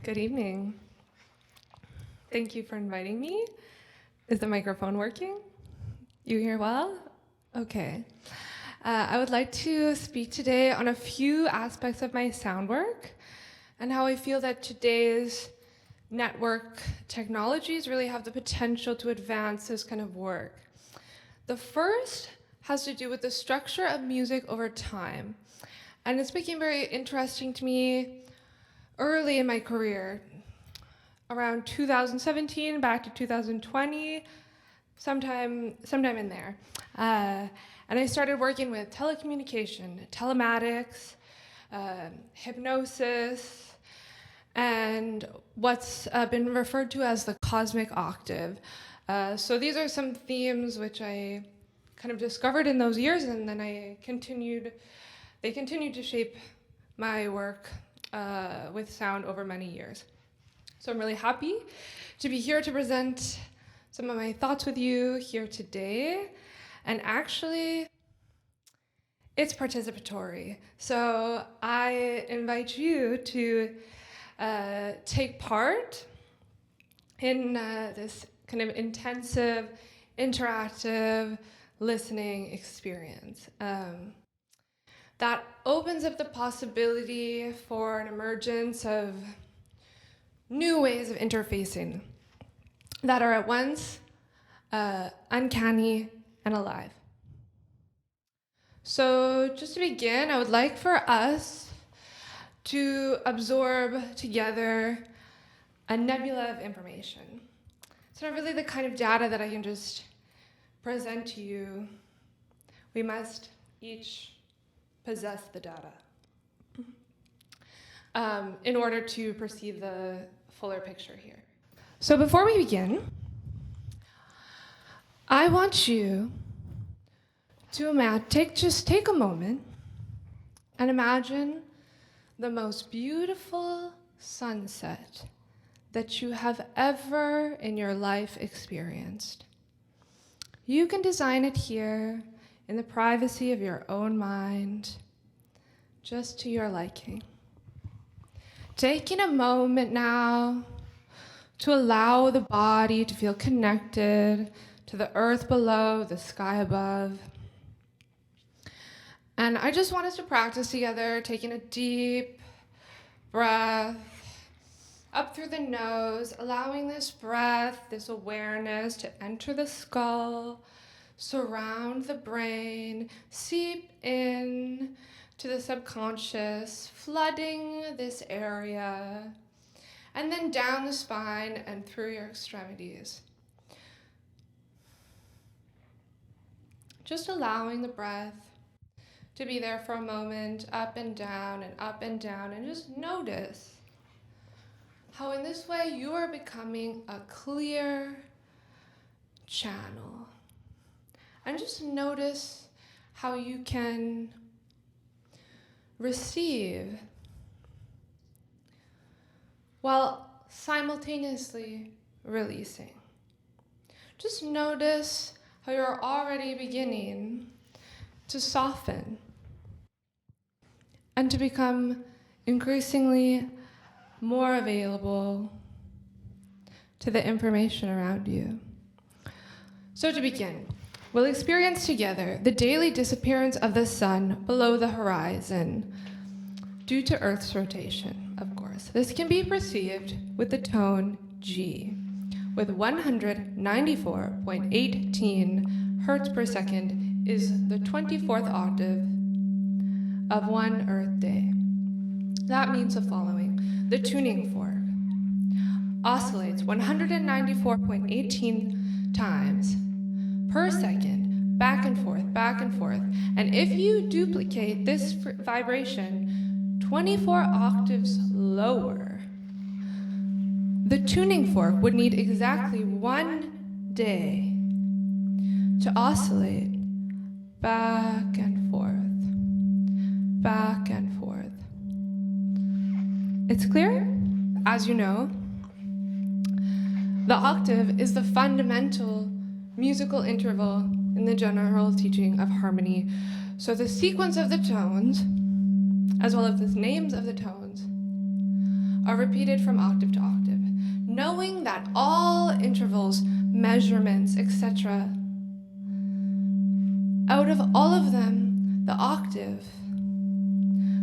Good evening. Thank you for inviting me. Is the microphone working? You hear well? Okay. I would like to speak today on a few aspects of my sound work and how I feel that today's network technologies really have the potential to advance this kind of work. The first has to do with the structure of music over time. And it's became very interesting to me early in my career, around 2017 back to 2020, sometime in there. And I started working with telecommunication, telematics, hypnosis, and what's been referred to as the cosmic octave. So these are some themes which I kind of discovered in those years, and then they continued to shape my work with sound over many years. So I'm really happy to be here to present some of my thoughts with you here today. And actually, it's participatory. So I invite you to take part in this kind of intensive, interactive listening experience. That opens up the possibility for an emergence of new ways of interfacing that are at once uncanny and alive. So just to begin, I would like for us to absorb together a nebula of information. It's not really the kind of data that I can just present to you. We must each possess the data in order to perceive the fuller picture here. So before we begin, I want you to take a moment and imagine the most beautiful sunset that you have ever in your life experienced. You can design it here in the privacy of your own mind, just to your liking. Taking a moment now to allow the body to feel connected to the earth below, the sky above. And I just want us to practice together, taking a deep breath up through the nose, allowing this breath, this awareness to enter the skull, surround the brain, seep in to the subconscious, flooding this area, and then down the spine and through your extremities. Just allowing the breath to be there for a moment, up and down, and just notice how in this way you are becoming a clear channel. And just notice how you can receive while simultaneously releasing. Just notice how you're already beginning to soften and to become increasingly more available to the information around you. So to begin, we'll experience together the daily disappearance of the sun below the horizon due to Earth's rotation, of course. This can be perceived with the tone G, with 194.18 hertz per second is the 24th octave of 1 Earth day. That means the following. The tuning fork oscillates 194.18 times per second, back and forth, and if you duplicate this vibration 24 octaves lower, the tuning fork would need exactly 1 day to oscillate back and forth. It's clear? As you know, the octave is the fundamental musical interval in the general teaching of harmony. So the sequence of the tones, as well as the names of the tones, are repeated from octave to octave, knowing that all intervals, measurements, etc., out of all of them, the octave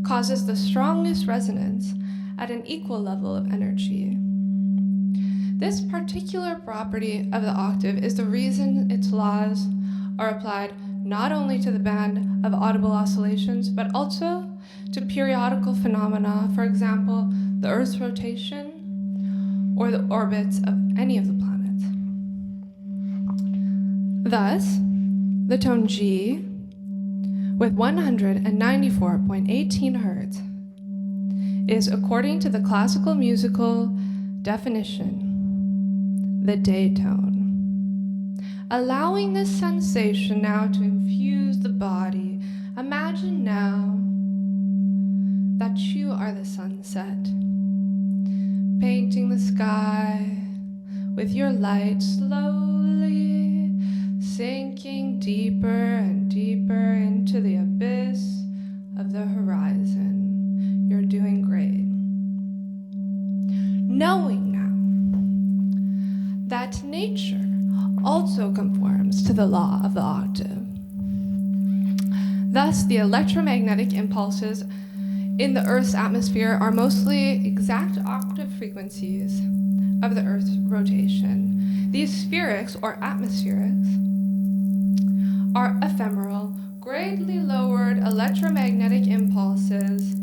causes the strongest resonance at an equal level of energy. This particular property of the octave is the reason its laws are applied not only to the band of audible oscillations, but also to periodical phenomena, for example, the Earth's rotation or the orbits of any of the planets. Thus, the tone G with 194.18 Hertz is, according to the classical musical definition, the day tone. Allowing this sensation now to infuse the body, imagine now that you are the sunset, painting the sky with your light, slowly sinking deeper and deeper into the abyss of the horizon. You're doing great. Knowing now that nature also conforms to the law of the octave. Thus, the electromagnetic impulses in the Earth's atmosphere are mostly exact octave frequencies of the Earth's rotation. These spherics or atmospherics are ephemeral, greatly lowered electromagnetic impulses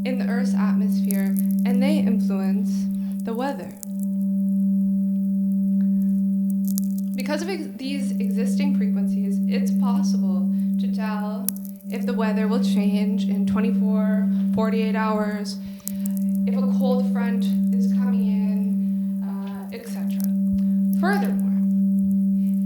in the Earth's atmosphere, and they influence the weather. Because of these existing frequencies, it's possible to tell if the weather will change in 24, 48 hours, if a cold front is coming in, etc. Furthermore,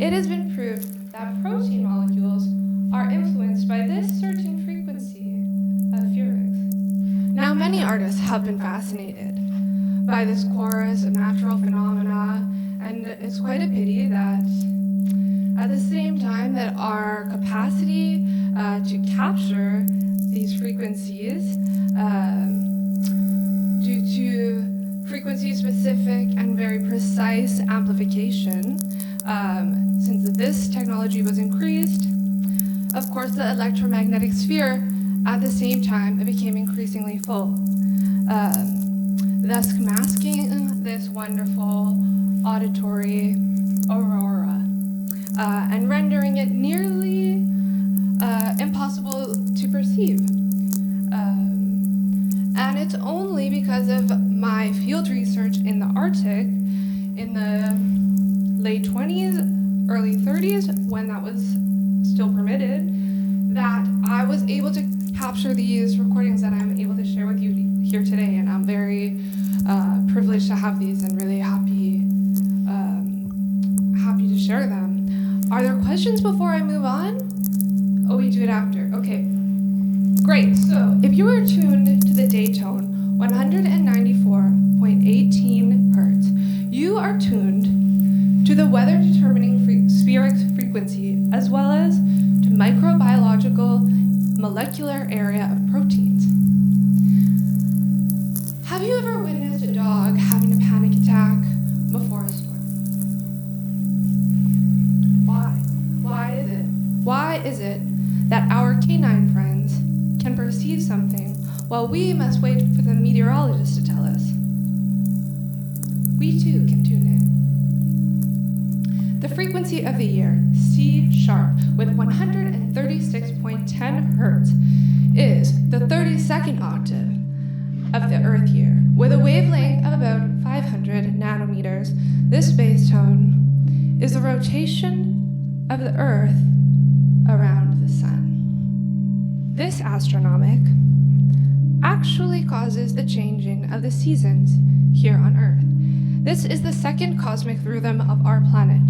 it has been proved that protein molecules are influenced by this certain frequency of spherics. Now, many artists have been fascinated by this chorus of natural phenomena, and it's quite a pity that at the same time that our capacity to capture these frequencies due to frequency-specific and very precise amplification, since this technology was increased, of course, the electromagnetic sphere at the same time it became increasingly full, thus masking this wonderful auditory aurora and rendering it nearly impossible to perceive. And it's only because of my field research in the Arctic in the late 20s, early 30s, when that was still permitted, that I was able to capture these recordings that I'm able to share with you here today. And I'm very privileged to have these and really happy to share them. Are there questions before I move on? Oh, we do it after. Okay, great. So if you are tuned to the day tone, 194.18 Hertz, you are tuned to the weather-determining spheric frequency, as well as to microbiological molecular area of proteins. Have you ever witnessed a dog having a panic attack before a storm? Why is it that our canine friends can perceive something while we must wait for the meteorologist to tell us? We too can tune in. The frequency of the year, C sharp, with 136.10 Hertz, is the 32nd octave of the Earth year, with a wavelength of about 500 nanometers. This bass tone is the rotation of the Earth around the Sun. This astronomic actually causes the changing of the seasons here on Earth. This is the second cosmic rhythm of our planet.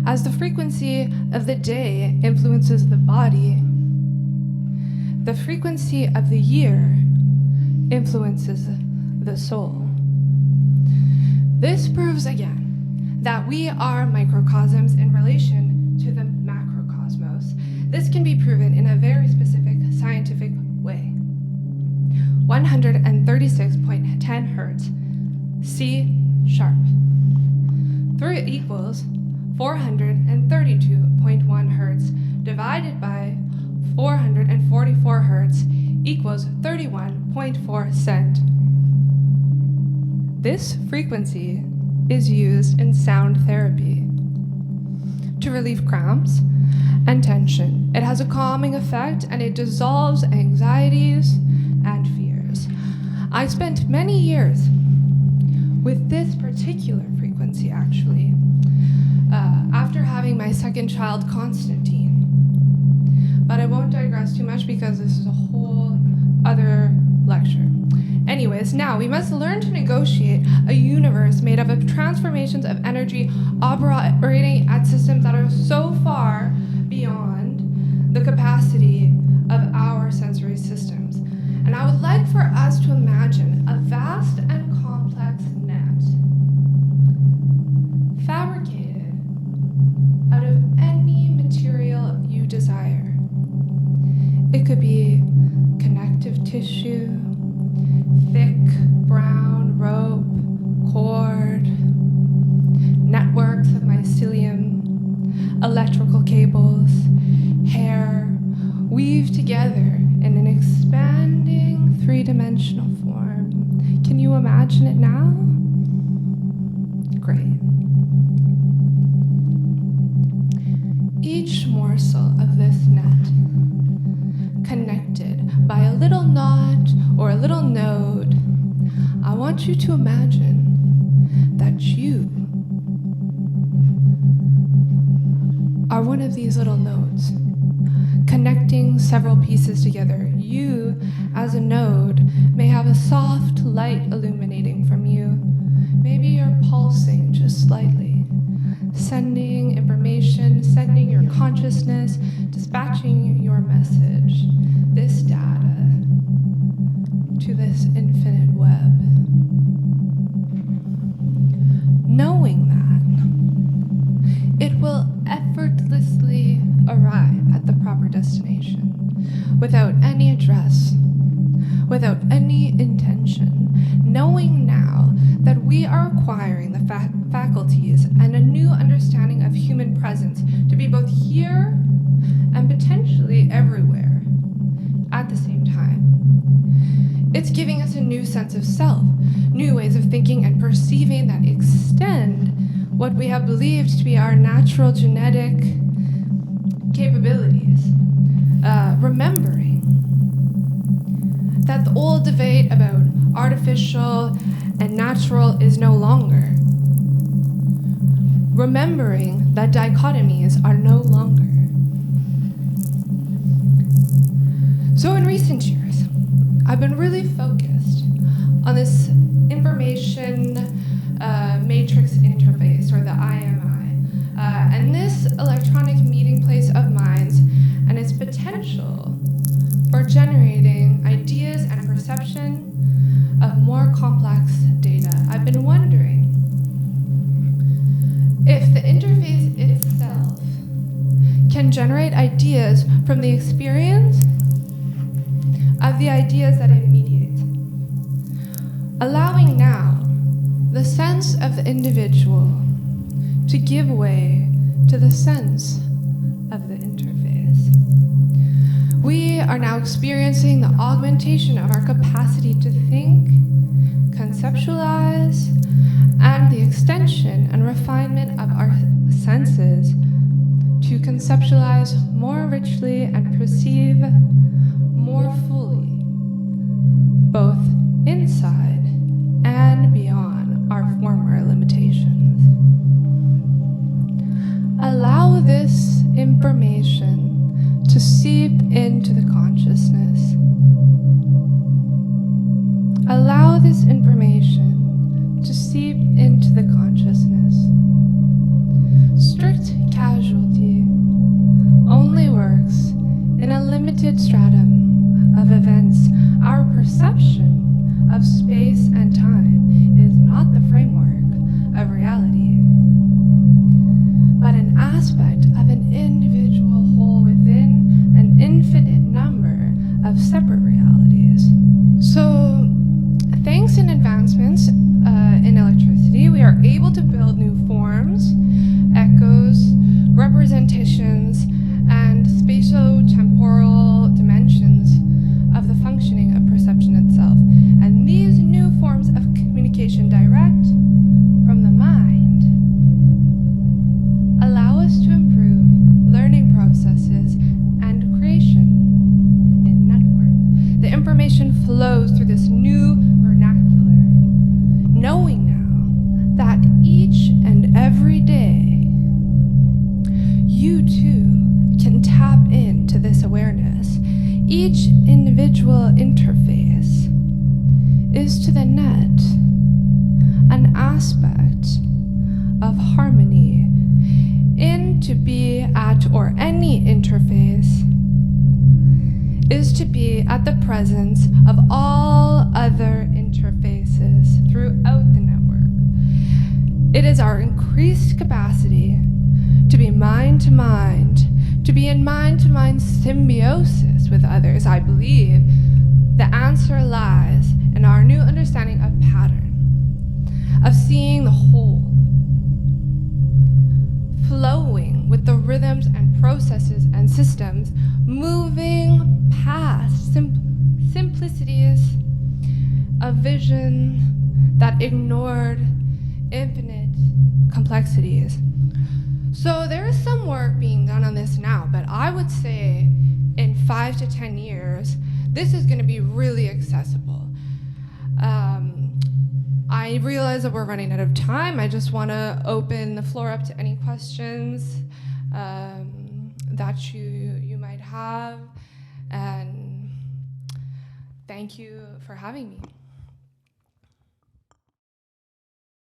As the frequency of the day influences the body, the frequency of the year influences the soul. This proves again that we are microcosms in relation to the macrocosmos. This can be proven in a very specific scientific way. 136.10 hertz, C sharp. 3 equals 432.1 hertz divided by 444 hertz equals 31.4 cent. This frequency is used in sound therapy to relieve cramps and tension. It has a calming effect and it dissolves anxieties and fears. I spent many years with this particular frequency, actually, after having my second child, Constantine. But I won't digress too much because this is a whole other lecture. Anyways, now we must learn to negotiate a universe made up of transformations of energy operating at systems that are so far beyond the capacity of our sensory systems. And I would like for us to imagine a vast and complex net fabricated out of any material you desire. It could be connective tissue, thick brown rope, cord, networks of mycelium, electrical cables, hair, weaved together in an expanding three-dimensional form. Can you imagine it now? Great. Each morsel of this net, connected by a little knot or a little node, I want you to imagine that you are one of these little nodes, connecting several pieces together. You, as a node, may have a soft light illuminating from you. Maybe you're pulsing just slightly, sending information, sending your consciousness, dispatching your message, this data, to this infinite web. Knowing that, it will effortlessly arrive at the proper destination without any address, without any intention, knowing now that we are acquiring the faculties and a new understanding of human presence to be both here and potentially everywhere at the same time. It's giving us a new sense of self, new ways of thinking and perceiving that extend what we have believed to be our natural genetic capabilities. Remembering that the old debate about artificial and natural is no longer. Remembering that dichotomies are no longer. So in recent years, I've been really focused on this information matrix interface, or the IMI, and this electronic meeting place of minds and its potential for generating ideas and perception of more complex data. I've been wondering if the interface itself can generate ideas from the experience of the ideas that it mediates, allowing now the sense of the individual to give way to the sense of the interface. We are now experiencing the augmentation of our capacity to think, conceptualize, and the extension and refinement of our senses to conceptualize more richly and perceive more fully, both inside and beyond our former limitations. Allow this information to seep into the consciousness. Allow this information to seep into the consciousness. Strict casualty only works in a limited stratum of events. Our perception of space and time is not the framework of reality, but an aspect of an individual whole within an infinite number of separate realities. So are able to build new forms, echoes, representations, and spatio-temporal dimensions of the functioning of perception itself. And these new forms of communication direct from the mind allow us to improve learning processes and creation in network. The information flows through this new vernacular, knowing now that each and every day, you too can tap into this awareness. Each individual interface is to the net an aspect of harmony. In to be at, or any interface is to be at the presence of all other interfaces throughout the network. It is our increased capacity to be mind to mind, to be in mind to mind symbiosis with others. I believe the answer lies in our new understanding of pattern, of seeing the whole, flowing with the rhythms and processes and systems, moving past simplicities of vision that ignored infinite complexities. So there is some work being done on this now, but I would say in 5 to 10 years, this is going to be really accessible. I realize that we're running out of time. I just want to open the floor up to any questions that you might have, and thank you for having me.